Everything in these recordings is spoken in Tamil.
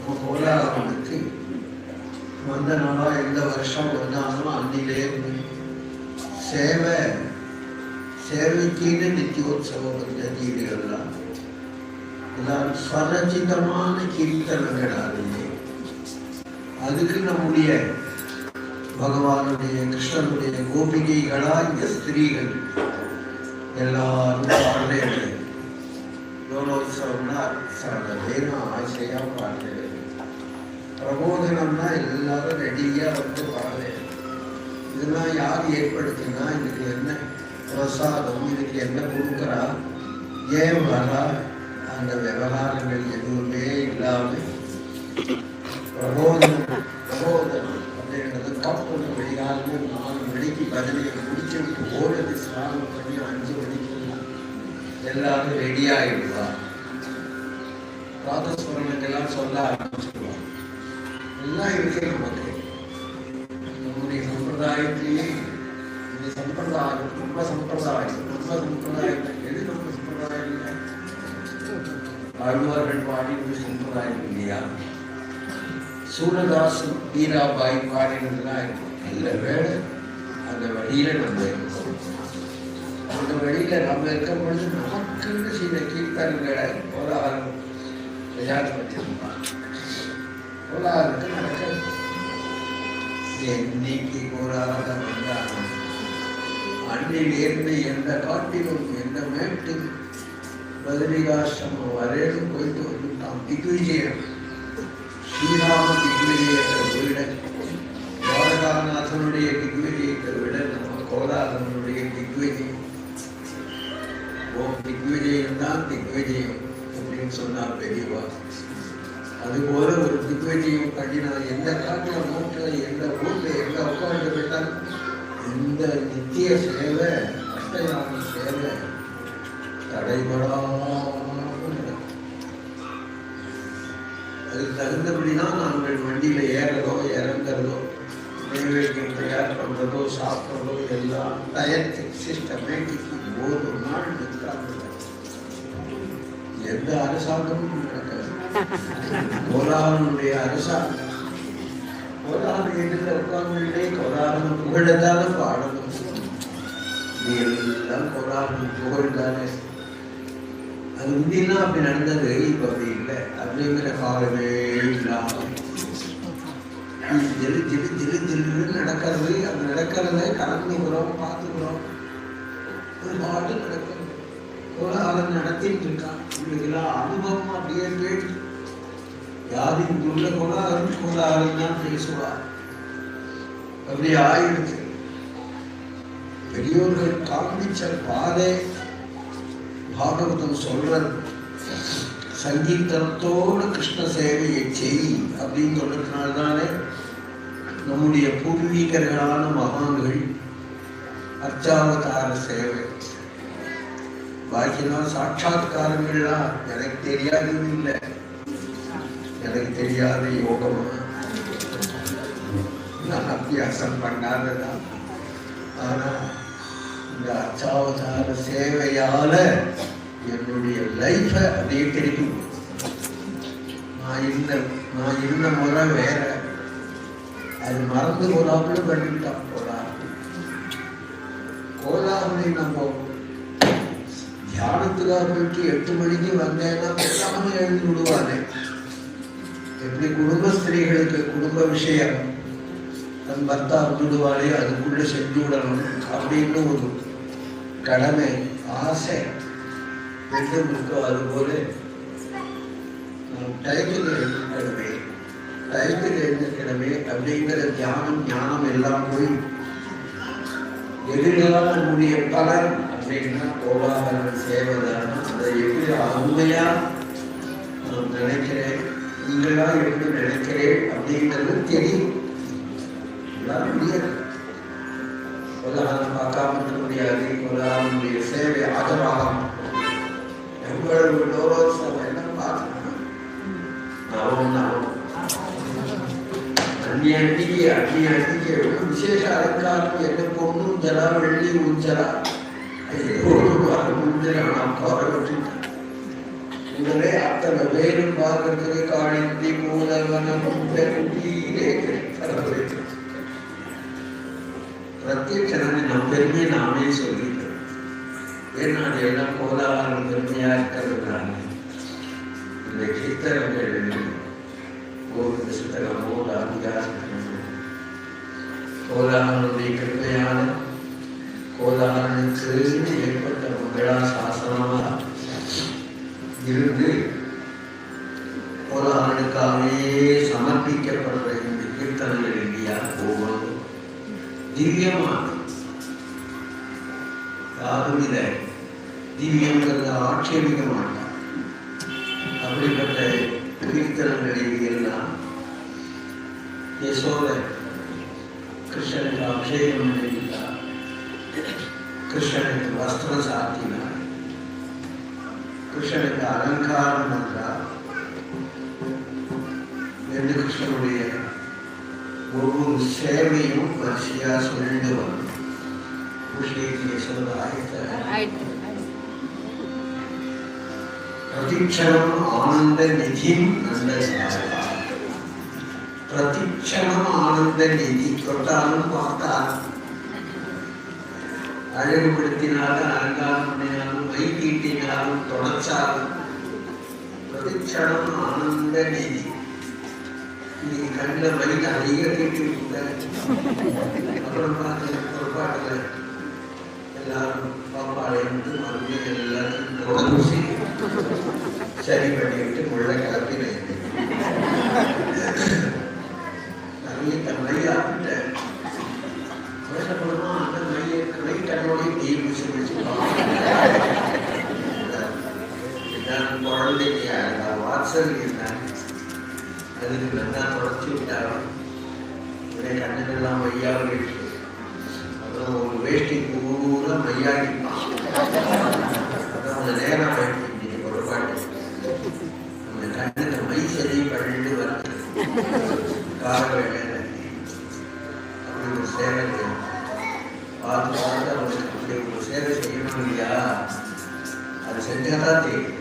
கோலாகலத்துக்கு வந்த நாளா எந்த வருஷம் வந்தாலும் அன்னிலே சேவைக்குன்னு நித்தியோத்சவ பద్ధதிகள்லாம் எல்லாம் ஸ்வரச்சிதமான கீர்த்தனங்கள் ஆகுது. அதுக்கு நம்முடைய பகவானுடைய கிருஷ்ணனுடைய கோபிகைகளா இந்த ஸ்திரீகள் எல்லாரும் பாடுறது. லோலோத்சவம்னா வேணும் ஆசையா பாடுறது. பிரபோதனம்னா எல்லாரும் ரெடியா வந்து பாடுறது. இதெல்லாம் யார் ஏற்படுத்தினா இதுக்கு என்ன பிரசாதம், இதுக்கு என்ன கொடுக்குறா, ஏன் வரா, அந்த விவகாரங்கள் எதுவுமே இல்லாமல் பிரபோதனம் அப்படின்றது கப்பல் வெளியாகவே 4 மணிக்கு பதினைக்கு முடிச்சுட்டு ஓடுறது ஸ்நானம் பண்ணி 5 மணிக்கு எல்லாரும் ரெடியாகிடுவா. பிராதஸ்மரணங்கள்லாம் சொல்ல ஆரம்பிச்சுடுவாங்க. எல்லாம் இருக்கு நமக்கு. நம்முடைய சம்பிரதாயத்திலேயே இந்த சம்பிரதாயம் நம்ம சம்பிரதாயம் எது நம்ம சம்பிரதாயம் இல்லை? ஆழ்வார்கள் பாடினது சம்பிரதாயம் இல்லையா? சூரதாசு மீராபாய் பாடினதுலாம் இருக்கும். நல்ல வேலை அந்த வழியில நம்ம இருக்கோம். அந்த வழியில நம்ம இருக்கும் பொழுது நமக்குன்னு சில கீர்த்தனங்களை கோலாகலம் தயார்படுத்திருப்பாங்க. கோலாகலுக்கு நடக்க என்னைக்கு கோலாகலம் வந்தாலும் அன்னிலிருந்து எந்த காட்டிலும் எந்த மேட்டு பத்ரிகாசிரமம் வரையிலும் போயிட்டு வந்துட்டான். திக்விஜயம் ஸ்ரீராம திக்விஜயத்தை விட, துவாரகாநாதனுடைய திக்விஜயத்தை விட நம்ம கோலாகலனுடைய திக்விஜயம் திக்விஜயம் தான் திக்விஜயம் அப்படின்னு சொன்னார் பெரியவா. அதுபோல ஒரு திக்விஜயம் பண்ணினால் எந்த காட்டுல மூட்டில் எந்த ஊர்ல எங்க உட்காந்து விட்டால் இந்த நித்திய சேவை அஷ்டயான சேவை தடைபடாமல் நடக்கும். அதுக்கு தகுந்தபடிதான் நாங்கள் வண்டியில ஏறதோ இறங்குறதோ நைவேத்தியம் தயார் பண்றதோ சாப்பிட்றதோ எல்லாம் டயத்துக்கு சிஸ்டமேட்டிக்கு ஒரு நாள் நிற்காது. எந்த அரசாங்கமும் நடக்காது. கோலாகலனுடைய அரசாங்கம் கோலாகலம் எதிர்த்து உட்கார்ந்துட்டே கோலாகலம் புகழதான பாடணும். எல்லாம் கோலாகலம் புகழ்தானே. அது முந்தினா அப்படி நடந்தது, இப்ப அப்படி இல்லை. அப்படிங்கிற காலமே இல்லாமல் ஜிலு ஜிலு ஜிலு ஜில்லுன்னு நடக்கிறது. அது நடக்கிறத கலந்துக்கிறோம், பார்த்துக்கிறோம், ஒரு பாட்டு நடக்கிறது. கோலாகலம் நடத்திட்டு இருக்கான். இவங்களுக்கெல்லாம் அனுபவம் அப்படியே கேட்டு யாரு இங்க உள்ள கோலாகலம் தான் பேசுவார். அப்படி ஆயிடுச்சு. பெரியோர்கள் காண்பிச்ச பாதை பாகவதம் சொல்றது. சங்கீதத்தோடு கிருஷ்ண சேவையை செய் அப்படின்னு சொல்றதுனால்தானே நம்முடைய பூர்வீகர்களான மகான்கள் அர்ச்சாவதார சேவை. பாக்கியெல்லாம் சாட்சாத்காரங்கள்லாம் எனக்கு தெரியாது இல்லை, எனக்கு தெரியாத யோகமா நான் அபியாசம் பண்ணாததான். ஆனா இந்த அர்ச்சாவதார சேவையால என்னுடைய லைஃப அப்படியே கிடைக்கும். நான் இருந்த முறை வேற, அது மறந்து போலாப்புல பண்ணிட்டான். கோலாகலை நம்ம தியானத்துக்காக போயிட்டு 8 மணிக்கு வந்தேன்னா எல்லாமே எழுந்து விடுவானே. எப்படி குடும்ப ஸ்திரீகளுக்கு குடும்ப விஷயம் தன் பர்த்தா விடுவாளே அதுக்குள்ள செஞ்சு விடணும் அப்படின்னு ஒரு கடமை ஆசை எதுவும் இருக்கோ. அதுபோல டைத்தில் எழுந்திருக்கணுமே அப்படிங்கிற தியானம் ஞானம் எல்லாம் போய் எதிர்கால நம்முடைய பலன் அப்படின்னா கோலாகல சேவைதான். அதை எப்படி அருமையா நான் நினைக்கிறேன், நீங்களா எப்படி நினைக்கிறேன் அப்படிங்கிறது தெரியும். முடியாது, கோலாகலம் பார்க்காம இருக்க முடியாது. கோலாகலனுடைய சேவை ஆதரவாகும். எவ்வளவு லோலோத்சவம் எல்லாம் பார்க்கணும். அன்னிக்கு விசேஷ அலங்காரம் என்ன பொண்ணு உஞ்சலா வெள்ளி உஞ்சலா உங்களே அத்தனை பேரும் பார்க்கறதுக்கு காணிந்தி மூலவனமும் பெருந்தீரே பிரத்யட்சணம் நம் பெருமையை நாமே சொல்லிட்டோம். ஏன்னா அது எல்லாம் கோலாகலம் பெருமையா இருக்கிறதுனால இந்த கீர்த்தனங்கள் ஒரு புஸ்தகமோ அதிகாரமோ கோலாகலுடைய கிருப்பையான கோலாகலுக்கு ஏற்பட்ட மங்களா சாசனமா இருந்து கோலாகலுக்காகவே சமர்ப்பிக்கப்படுற இந்த கீர்த்தனங்கள் இல்லையா ஒவ்வொரு திவ்யமான யாரும் இதை திவ்யங்கிறத ஆட்சேபிக்க மாட்டார். அப்படிப்பட்ட கீர்த்தனங்களை எல்லாம் யசோத கிருஷ்ணனுக்கு அபிஷேகம் பண்ணிட்டார், கிருஷ்ணனுக்கு வஸ்திரம் சாத்தினார், கிருஷ்ணனுக்கு அலங்காரம் பண்றார் என்று கிருஷ்ணனுடைய ஒவ்வொரு சேவையும் வரிசையா சொல்லிட்டு வரும். பிரதிக்ஷணம் ஆனந்த நிதியும் பிரதிக்ஷணம் ஆனந்த நிதி தொட்டாலும் பார்த்தாலும் அழகுபடுத்தினாலும் அலங்காரம் பண்ணினாலும் மை தீட்டினாலும் தொடச்சாலும் பிரதிக்ஷணம் ஆனந்த நிதி. இன்னைக்கு கண்ணில் மை அதிக தீட்டி விட்டு அப்புறம் பார்த்து ஒரு பாட்டில் எல்லாரும் பாப்பாடை வந்து மறுபடியும் எல்லாத்தையும் தொடர்ந்து சரி பண்ணிவிட்டு முள்ள கிளப்பி நிறைய மையாக்கிட்ட வருஷப்படமா அந்த மையை மை கண்ணோடைய நீ பிடிச்சி குழந்தைங்க வாட்ஸ்அப் இருந்தாங்க, அதுக்கு நல்லா தொடச்சி விட்டாலும் கண்ணுக்கெல்லாம் மையாக இருக்கு. அப்புறம் ஒரு வேஷ்டி பூரா மையாகிப்பான். அப்புறம் நேரம் ஆயிடுச்சு ஒரு பாட்டு அந்த கண்ணுக்கு மை சரி பண்ணிட்டு வருது கார வேலை. அப்படி ஒரு சேவை பார்த்து பார்த்து அவங்களுக்கு அப்படி ஒரு சேவை செய்யணும் இல்லையா, அது செஞ்சாதான் தெரியும்.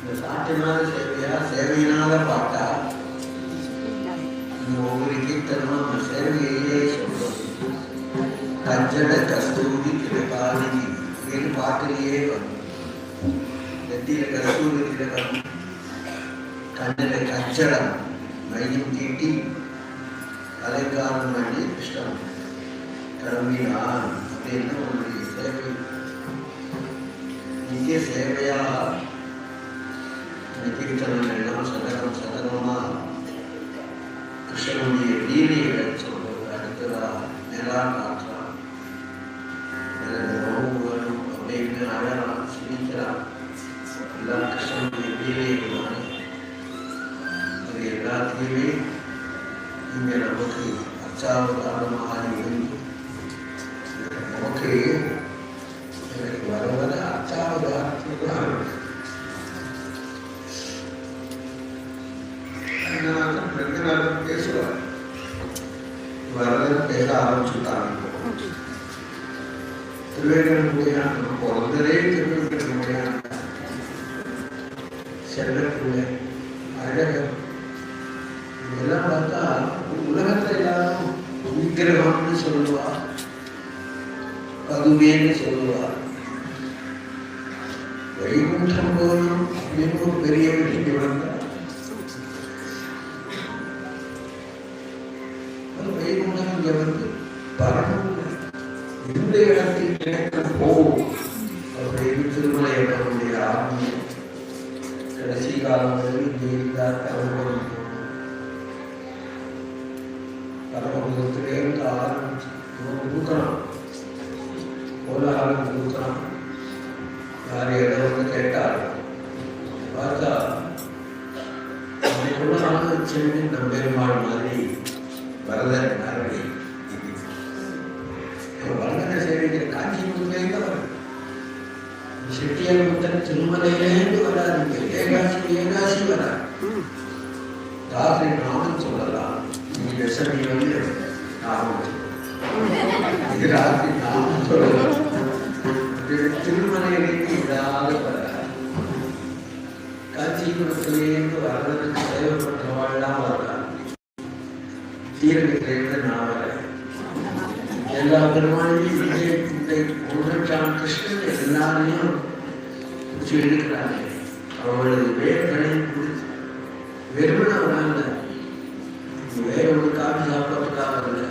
இந்த சாட்டினால சேவையா சேவையினால பார்த்தா ஒவ்வொரு கீர்த்தனும் அந்த சேவையே சொல்றது. கஞ்சட கஸ்தூரி கிடக்காதி பாட்டிலேயே வரும். நெத்தியில கஸ்தூரி கிடக்கும், கண்ணில கஞ்சடம் மையம் தீட்டி அலைக்காலம் பண்ணி இஷ்டம் கிளம்பினான் அப்படின்னு உன்னுடைய சேவை நித்திய சேவையா கீர்த்தனங்கள் எல்லாம் சதனம் சதனமா கிருஷ்ணனுடைய லீலைகளை சொல்றது. அடுத்ததா நிலா காற்றா வேணும் அப்படின்னு அழகான் சிரிக்கிறான். எல்லாம் கிருஷ்ணனுடைய லீலைகளான அது எல்லாத்தையுமே இங்க நமக்கு அச்சாவதாரமாக இருந்து நமக்கு எனக்கு வருவது அச்சாவதாரத்துக்கு பேசுவார். வரதன் பேச ஆரம்பிச்சுட்டாங்க. திருவேங்கடமுடியான பிறந்ததே திருவேங்கடமுடியான செல்லப்பிள்ளை அழகர் இதெல்லாம் பார்த்தா உலகத்தை எல்லாரும் விக்கிரகம்னு சொல்லுவார், பதுமேன்னு சொல்லுவார். வைகுண்டம் போலும் அப்படின்னு ஒரு பெரிய விஷயம் வந்தார். வைகுண்டம் இங்க வந்து பரணும் இந்த இடத்தில் கிடைக்கும் போகும் அப்படின்னு திருமலையப்பனுடைய ஆரம்பம் கடைசி காலங்களில் இங்கே இருந்தார். பரமபுரத்திலிருந்து ஆரம்பிச்சு கொடுக்கலாம், கோலாகலம் கொடுக்கலாம். யார் ஏதாவது கேட்டார் பார்த்தா சென்று நம்பெருமாள் மாதிரி வரதன் மரபடி வரதனை சேவிக்கிற காஞ்சிபுரத்திலேருந்து வரும். செட்டியார் முத்தன் திருமலையிலேருந்து வராது, ஏகாசி வராது. ராத்திரி நாமம் சொல்லலாம், நீங்க சனி வந்து நாமம் இது ராத்திரி நாமம் சொல்லலாம். திருமலையிலேருந்து இதாக வராது. ஜீவனத்திலேருந்து வர்றதுக்கு தேவைப்பட்டவாள்லாம் வர்றாங்க. தீரணிக்கிறேன் நான் வரேன். எல்லா பெருமாளையும் ஒன்றாம் கிருஷ்ணன் எல்லாரையும் பிடிச்சி எடுக்கிறாங்க. அவளது வேர்களையும் பிடிச்சி வெறுமன வராங்க. வேற ஒன்றுக்காக சாப்பிட்றதுக்காக வரல,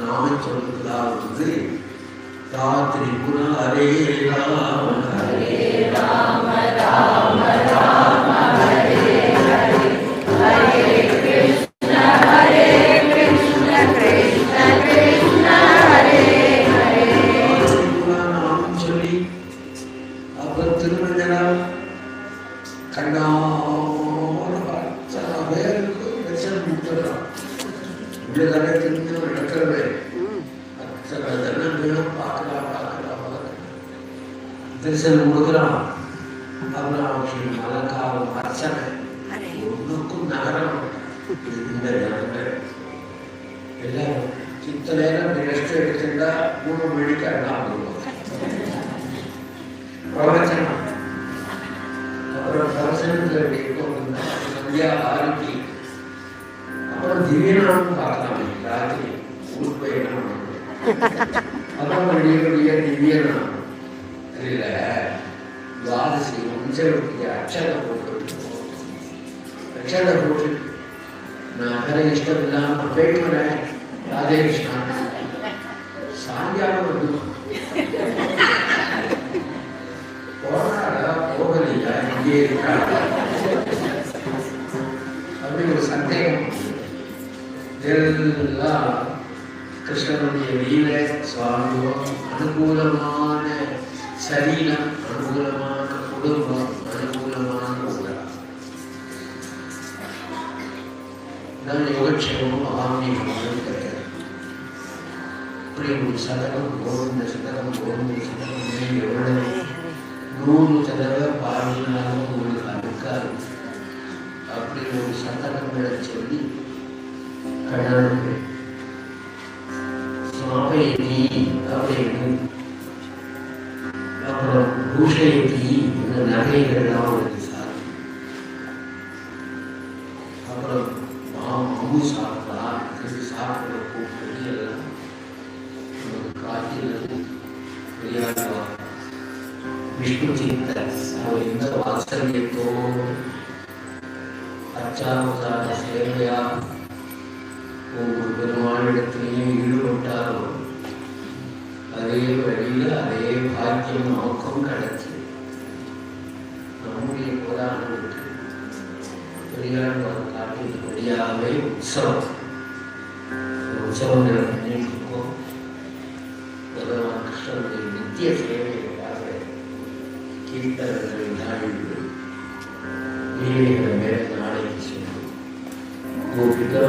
நாமே சொல்றதுக்காக வந்து ராத்திரி குண ஹரே ராம ஹரே ராம ராம ராம ஹரே ஹரே ஹரே கிருஷ்ண ஹரே கிருஷ்ண கிருஷ்ண கிருஷ்ண ஹரே ஹரே நாமம் சொல்லி அப்புறம் திருமஞ்சனம் கண்ணான பேருக்கு வெச்சல் முட்டுறான். இப்படி தானே திரும்பி நடக்கிறது. தரிசனம் கொடுக்குறான். அருணாட்சியம் அலங்காரம் அர்ச்சனை ஒன்றுக்கும் நகரம் இந்த ஜனங்கள் எல்லாரும் சித்த நேரம் ரெஸ்ட் எடுத்துட்டா 3 மணிக்கு அண்ணாடுவோம் பிரவச்சனம். அப்புறம் பிரவச்சனத்தில் சந்தியா ஆரம்பி. அப்புறம் திவ்யநாமம் பார்க்கலாமே ராத்திரி ஊருக்கு போய் என்ன பண்ணுறது. அப்புறம் வெளியே திவ்யநாமம் இல்ல துவாதசி முஞ்சலுக்கு அக்ஷதை போட்டு அக்ஷதை போட்டு நான் அகர இஷ்டம் இல்லாமல் போயிட்டு வரேன். ராதே கிருஷ்ணா சாயங்காலம் வந்து போனாடா போகலையா இங்கே இருக்காங்க அப்படி ஒரு சந்தேகம். எல்லாம் கிருஷ்ணனுடைய வீர சுவாமியம், அனுகூலமான சரீரம், அனுகூலமான குடும்பம், அனுகூலமான உலகம். நான் யோகக்ஷேமம் ஆன்மீகம் கிடையாது. இப்படி ஒரு சதகம் கோவிந்த சதகம் கோவிந்த சதகம் எவ்வளவு 100 தடவை பாடினாலும் உங்களுக்கு அடுக்காது. அப்படி ஒரு சதகங்களை சொல்லி கடவுள் சுவாமியதி அப்படின்னு அப்புறம் பூஷயத்தி இந்த நகைகள்லாம் ஒரு சார். அப்புறம் அம்பு சாப்பிட்டா சாப்பிட கூப்பிட்டு எல்லாம் காட்டில் விளையாடுவார். விஷ்ணு சித்த அவர் இந்த வாத்சல்யத்தோடு அச்சாவதார சேவையா ஒவ்வொரு பெருமாளிடத்திலையும் ஈடுபட்டாரோ அதே வழியில் அதே பாக்கியம் நமக்கும் கிடைச்சி நம்முடைய புராணத்துக்கு பெரியாழ்வார் காட்டில் வழியாகவே உற்சவங்களை பண்ணிட்டுருக்கோம். பகவான் கிருஷ்ணனுடைய நித்திய சேவைக்காக கீர்த்தனங்களை நாடிட்டு லீலைகளை மேலே நாளைக்கு சொல்லும். கோபிகா